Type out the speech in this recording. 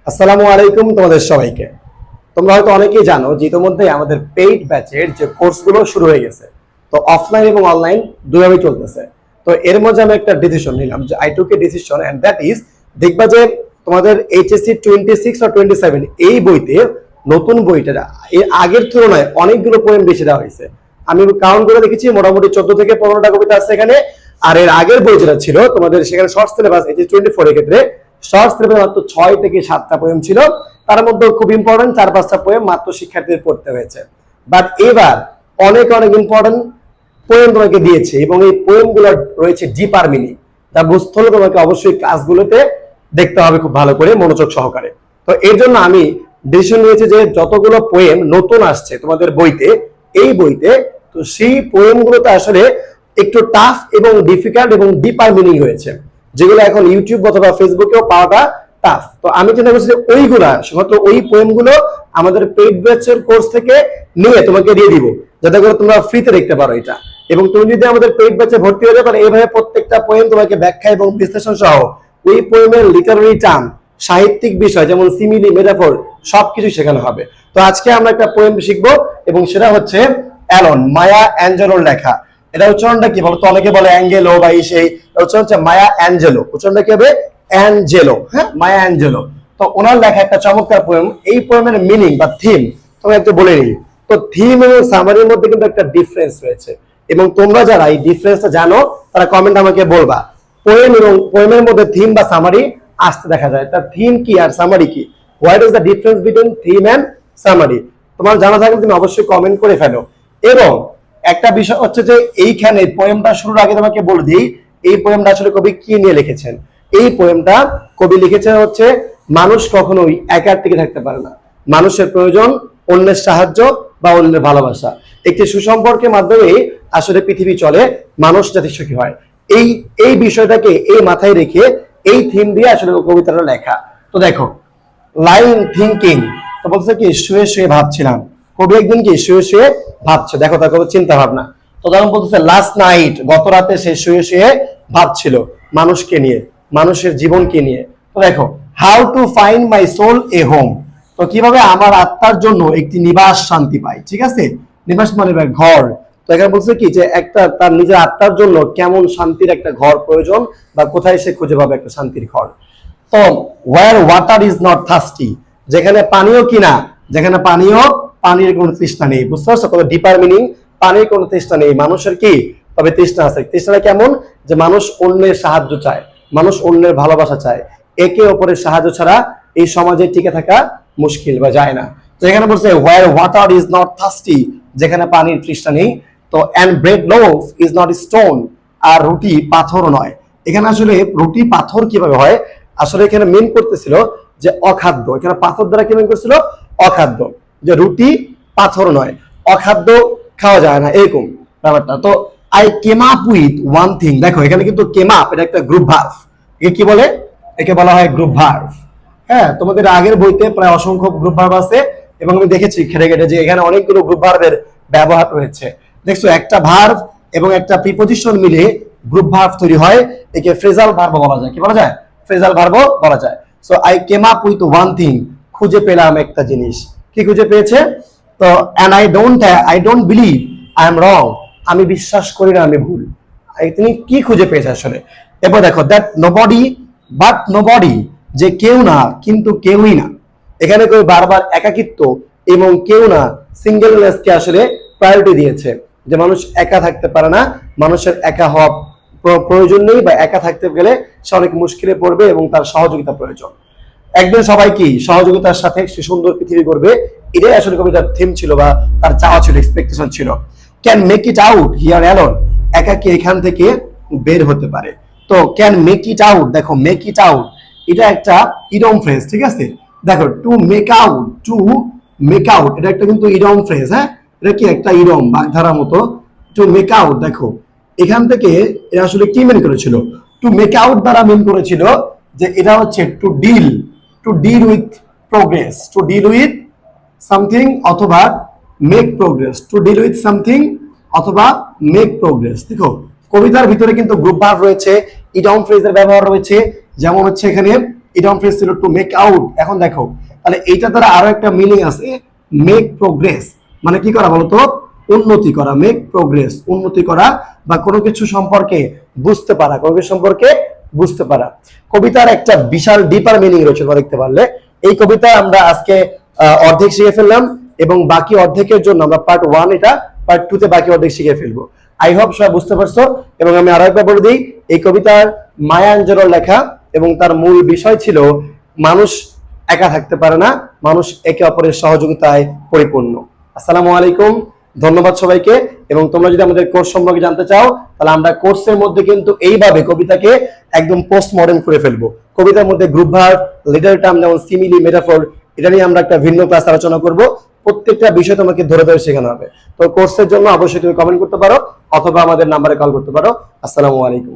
আসসালামু আলাইকুম তোমাদের সবাইকে। তোমরা হয়তো অনেকেই জানো যে ইতিমধ্যে আমাদের পেইড ব্যাচের যে কোর্সগুলো শুরু হয়ে গেছে। তো অফলাইন এবং অনলাইন দুইভাবেই চলতেছে। তো এর মধ্যে আমি একটা ডিসিশন নিলাম যে I took a decision and that is, দেখবা যে তোমাদের এইচএসসি 26 or 27 এই বইতে নতুন বইটা এর আগের তুলনায় অনেকগুলো পোয়েম বেশি দেওয়া হয়েছে। আমি কাউন্ট করে দেখেছি মোটামুটি 14 থেকে 15টা কবিতা আছে এখানে। আর এর আগের বই যেটা ছিল তোমাদের সেখানে শর্ট সিলেবাস এইচএসসি 24 এর ক্ষেত্রে শর্ট সিলেবাস মাত্র 6 থেকে 7টা পোয়েম ছিল। তার মধ্যে খুব ইম্পর্টেন্ট 4-5টা পোয়েম মাত্র শিক্ষার্থীদের পড়তে হয়েছে। বাট এবার অনেক অনেক ইম্পর্টেন্ট পোয়েম তোমাকে দিয়েছে এবং এই পোয়েমগুলো রয়েছে ডিপার মিনিং। তা বুঝতে হলে তোমাকে অবশ্যই ক্লাসগুলোতে দেখতে হবে খুব ভালো করে মনোযোগ সহকারে। তো এর জন্য আমি ডিসিশন নিয়েছি যে যতগুলো পোয়েম নতুন আসছে তোমাদের বইতে, এই বইতে, তো সেই পোয়েমগুলোতে আসলে একটু টাফ এবং ডিফিকাল্ট এবং ডিপার মিনিং রয়েছে, যেগুলো এখন ইউটিউব অথবা ফেসবুকেও পাওয়াটা টাফ। তো আমি চিন্তা করছি যে ওইগুলা শুধুমাত্র ওই পোয়েমগুলো আমাদের পেইড ব্যাচের কোর্স থেকে নিয়ে তোমাকে দিয়ে দিব, যাতে করে তোমরা ফ্রিতে দেখতে পারো এটা। এবং তুমি যদি আমাদের পেইড ব্যাচে ভর্তি হয়ে যাবে, এইভাবে প্রত্যেকটা পোয়েম তোমাকে ব্যাখ্যা এবং বিশ্লেষণ সহ ওই পোয়েমের লিটারারি টার্ম, সাহিত্যিক বিষয় যেমন সিমিলি, মেটাফোর সবকিছু শেখানো হবে। তো আজকে আমরা একটা পোয়েম শিখবো এবং সেটা হচ্ছে অ্যালন, মায়া অ্যাঞ্জেলোর লেখা। এটা উচ্চারণটা কি বলতো? অনেকে বলে অ্যাঙ্গেলো বা সেই, উচ্চারণ হচ্ছে মায়া অ্যাঞ্জেলো। উচ্চারণটা কি হবে? অ্যাঞ্জেলো। হ্যাঁ, মায়া অ্যাঞ্জেলো। তো ওনার লেখা একটা চমৎকার পোয়েম। এই পোয়েমের মিনিং বা থিম তোমাকে একটু বলে নিই। তো থিম এবং সামারির মধ্যে কিন্তু একটা ডিফারেন্স রয়েছে, এবং তোমরা যারা এই ডিফারেন্সটা জানো তারা কমেন্ট আমাকে বলবা। পোয়েম এবং পোয়েমের মধ্যে থিম বা সামারি আসতে দেখা যায়। তার থিম কি আর সামারি কি? What is the difference between theme and summary? তোমার জানা থাকলে তুমি অবশ্যই কমেন্ট করে ফেলো। এবং একটা বিষয় হচ্ছে যে এইখানে পোয়েমটা শুরুর আগে তোমাকে বলে দিই, এই পোয়েমটা আসলে কবি কি নিয়ে লিখেছেন। এই পোয়েমটা কবি লিখেছেন হচ্ছে, মানুষ কখনোই একার টিকে থাকতে পারে না, মানুষের প্রয়োজন অন্যের সাহায্য বা অন্যের ভালোবাসা। একটি সুসম্পর্কের মাধ্যমে আসলে পৃথিবী চলে, মানুষ জাতি সুখী হয়। এই এই বিষয়টাকে এই মাথায় রেখে এই থিম দিয়ে আসলে কবিতাটা লেখা। তো দেখো, লাইন থিঙ্কিং, তো বলছে কি শুয়ে শুয়ে ভাবছিলাম। কবি একদিন কি শুয়ে শুয়ে ভাবছে, দেখো তার কত চিন্তা ভাবনা। তো তখন বলতেছে লাস্ট নাইট, গত রাতে সে শুয়ে শুয়ে ভাবছিল মানুষকে নিয়ে, মানুষের জীবনকে নিয়ে। তো দেখো, how to find my soul a home, তো কিভাবে আমার আত্মার জন্য একটি নিবাস শান্তি পাই। ঠিক আছে, নিবাস মানে ঘর। তো এখানে বলছে কি যে একটা তার নিজের আত্মার জন্য কেমন শান্তির একটা ঘর প্রয়োজন, বা কোথায় সে খুঁজে পাবে একটা শান্তির ঘর। তো where water is not thirsty, যেখানে পানীয় কিনা, যেখানে পানির কোনো তৃষ্ণা নেই। বুঝতে পারছো কত ডিপার মিনিং? পানির কোনো তৃষ্ণা নেই, মানুষের কি তবে তৃষ্ণা আছে। তৃষ্ণাটা কেমন? যে মানুষ অন্যের সাহায্য চায়, মানুষ অন্যের ভালোবাসা চায়। একে অপরের সাহায্য ছাড়া এই সমাজে টিকে থাকা মুশকিল বা যায় না। তো এখানে বলছে where water is not thirsty, যেখানে পানির তৃষ্ণা নেই। তো and bread loaf is not stone, আর রুটি পাথর নয়। এখানে আসলে রুটি পাথর কিভাবে হয়, আসলে এখানে মেন করতেছিল যে অখাদ্য। এখানে পাথর দ্বারা কি মেন করছিল? অখাদ্য। যে রুটি পাথর নয়, অখাদ্য খাওয়া যায় না, এরকম ব্যাপারটা। তো I came up with one thing, দেখো এখানে কিন্তু কেম আপ এটা একটা গ্রুপ ভার্ব। একে কি বলে? একে বলা হয় গ্রুপ ভার্ব। হ্যাঁ, তোমাদের আগের বইতে প্রায় অসংখ্য গ্রুপ ভার্ব আছে, এবং আমি দেখেছি ঘেটে ঘেটে যে এখানে অনেকগুলো গ্রুপ ভার্বের ব্যবহার রয়েছে। দেখছো, একটা ভার্ব এবং একটা প্রিপজিশন মিলে গ্রুপ ভার্ব তৈরি হয়, একে ফ্রেজাল ভার্ব বলা যায়। কি বলা যায়? ফ্রেজাল ভার্ব বলা যায়। So I came up with one thing, খুঁজে পেলাম একটা জিনিস। কি খুঁজে পেয়েছে? তো and I don't believe I am wrong, আমি বিশ্বাস করি না আমি ভুল। তিনি কি খুঁজে পেয়েছে আসলে? এরপর দেখো, দ্যাট নোবডি বাট নোবডি, যে কেউ না কিন্তু কেউই না। এখানে কেউ বারবার একাকিত্ব এবং কেউ না সিঙ্গেলনেসকে আসলে প্রায়োরিটি দিয়েছে, যে মানুষ একা থাকতে পারে না, মানুষের একা হওয়া প্রয়োজন নেই, বা একা থাকতে গেলে সে অনেক মুশকিলে পড়বে এবং তার সহযোগিতা প্রয়োজন। একদিন সবাই কি সহযোগিতার সাথে সে সুন্দর পৃথিবী গড়বে, এটাই আসলে কবিতার থিম ছিল বা তার চাওয়া ছিল, এক্সপেকটেশন ছিল। Can make it out here alone, একা কি এখান থেকে বের হতে পারে। তো ক্যান মেক ইট আউট, দেখো মেক ইট আউট এটা একটা ইডম ফ্রেজ। ঠিক আছে, দেখো টু মেক আউট এটা একটা কিন্তু ইডম ফ্রেজ। হ্যাঁ, এটা কি একটা ইডম বাগধারার মতো। টু মেক আউট, দেখো এখান থেকে এটা আসলে কি মেন করেছিল? টু মেক আউট দ্বারা মেন করেছিল যে এটা হচ্ছে to deal with progress, to deal with something অথবা make progress, to deal with something অথবা মেক প্রোগ্রেস। দেখো কবিতার ভিতরে কিন্তু গ্রুপ ভার্ব রয়েছে, ইডম ফ্রেজের ব্যবহার রয়েছে। যেমন হচ্ছে এখানে ইডিয়ম ফ্রেজ ছিল টু মেক আউট। এখন দেখো তাহলে এইটা দ্বারা আরো একটা মিনিং আছে, মেক প্রোগ্রেস, মানে কি করা বলতো, উন্নতি করা। মেক প্রোগ্রেস, উন্নতি করা বা কোনো কিছু সম্পর্কে বুঝতে পারা, কোনো কিছু সম্পর্কে বুঝতে পারা। কবিতার একটা বিশাল ডিপার মিনিং রয়েছে দেখতে পারলে। এই কবিতা আমরা আজকে অর্ধেক শিখে ফেললাম এবং বাকি অর্ধেকের জন্য আমরা পার্ট 1 এটা, পার্ট 2 তে বাকি অর্ধেক শিখে ফেলবো। আই হোপ সবাই বুঝতে পারছো। এবং আমি আরো একবার বলে দিই, এই কবিতার মায়া অ্যাঞ্জেলোর লেখা এবং তার মূল বিষয় ছিল মানুষ একা থাকতে পারে না, মানুষ একে অপরের সহযোগিতায় পরিপূর্ণ। আসসালামু আলাইকুম, ধন্যবাদ সবাইকে। এবং তোমরা যদি আমাদের কোর্স সম্পর্কে জানতে চাও তাহলে আমরা কোর্সের মধ্যে কিন্তু এইভাবে কবিতাকে একদম পোস্ট মডার্ন করে ফেলবো। কবিতার মধ্যে গ্রুপ ভার্ব, লিটার টার্ম যেমন সিমিলি, মেটাফর, এটা নিয়ে আমরা একটা ভিন্ন ক্লাস আলোচনা করব। প্রত্যেকটা বিষয় তোমাকে ধরে ধরে শেখানো হবে। তো কোর্সের জন্য অবশ্যই তুমি কমেন্ট করতে পারো অথবা আমাদের নাম্বারে কল করতে পারো। আসসালামু আলাইকুম।